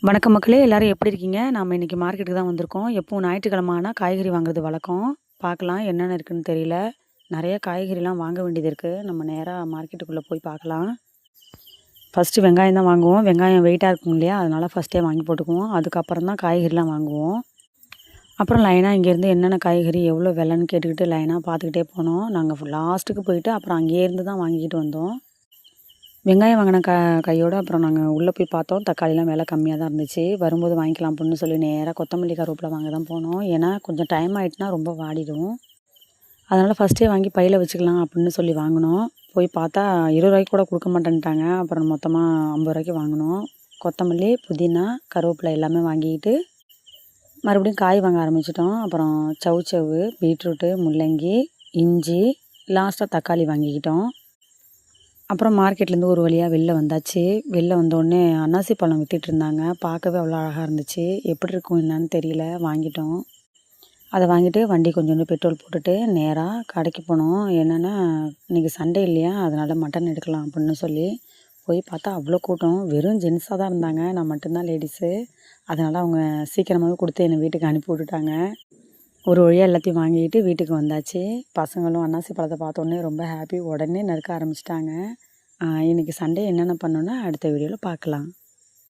வணக்கம் மக்களே, எல்லாரும் எப்படி இருக்கீங்க? நாம இன்னைக்கு மார்க்கெட்டுக்கு தான் வந்திருக்கோம். எப்பவும் ஞாயிற்றுக்கிழம ஆனா காய்கறி வாங்குறது வழக்கம். பார்க்கலாம் என்னென்ன இருக்குன்னு தெரியல. நெறைய காய்கறிலாம் வாங்க வேண்டியது இருக்கு. நம்ம நேரா மார்க்கெட்டுக்குள்ள போய் பார்க்கலாம். ஃபர்ஸ்ட்டு வெங்காயம் தான் வாங்குவோம். வெங்காயம் வெயிட்டா இருக்கும் இல்லையா? அதனால ஃபர்ஸ்ட்டே வாங்கி போட்டுக்குவோம். அதுக்கப்புறம் தான் காய்கறிலாம் வாங்குவோம். அப்புறம் லைனா இங்கேருந்து என்னென்ன காய்கறி எவ்வளோ விலைன்னு கேட்டுக்கிட்டு லைனா பார்த்துக்கிட்டே போனோம். நாங்க லாஸ்ட்டுக்கு போயிட்டு அப்புறம் அங்கேயே இருந்து தான் வாங்கிக்கிட்டு வந்தோம். வெங்காயம் வாங்கின கையோட அப்புறம் நாங்க உள்ள போய் பார்த்தோம். தக்காளிலாம் விலை கம்மியா தான் இருந்துச்சு. வரும்போது வாங்கிக்கலாம் அப்புட்ன்னு சொல்லி நேரா கொத்தமல்லி, கருவேப்பில வாங்க தான் போனோம். ஏன்னா கொஞ்சம் டைம் ஆயிட்டுனா ரொம்ப வாடிடும். அதனால ஃபர்ஸ்ட்டே வாங்கி பையில வச்சுக்கலாம் அப்படின்னு சொல்லி வாங்குனோம். போய் பார்த்தா ரூ. 20 கூட குடுக்க மாட்டேன்ட்டாங்க. அப்புறம் மொத்தமா ரூ. 50 வாங்குனோம். கொத்தமல்லி, புதினா, கருவேப்பில எல்லாமே வாங்கிக்கிட்டு மறுபடியும் காய் வாங்க ஆரம்பிச்சுட்டோம். அப்புறம் சவுச்சவு, பீட்ரூட்டு, முள்ளங்கி, இஞ்சி, லாஸ்ட்டா தக்காளி வாங்கிக்கிட்டோம். அப்புறம் மார்க்கெட்லேருந்து ஒரு வழியா வெளில வந்தாச்சு. வெளில வந்தோடனே அன்னாசி பழம் வித்துட்ருந்தாங்க. பார்க்கவே அவ்வளோ அழகா இருந்துச்சு. எப்படி இருக்கும் என்னான்னு தெரியல. வாங்கிட்டோம். அத வாங்கிட்டு வண்டி கொஞ்சோண்டு பெட்ரோல் போட்டுட்டு நேரா கடைக்கு போனோம். என்னன்னா, இன்னைக்கு சண்டே இல்லையா? அதனால மட்டன் எடுக்கலாம் அப்படின்னு சொல்லி போய் பார்த்தா அவ்வளோ கூட்டம். வெறும் ஜென்ஸா தான் இருந்தாங்க. நான் மட்டும் தான் லேடீஸு. அதனால அவங்க சீக்கிரமாவே குடுத்து என்னை வீட்டுக்கு அனுப்பி விட்டுட்டாங்க. ஒரு வழியா எல்லாத்தையும் வாங்கிட்டு வீட்டுக்கு வந்தாச்சு. பசங்களும் அன்னாசி பழத்த பார்த்தோன்னே ரொம்ப ஹாப்பி. உடனே நறுக்க ஆரம்பிச்சுட்டாங்க. இன்னைக்கு சண்டே என்னென்ன பண்ணோன்னா அடுத்த வீடியோல பார்க்கலாம்.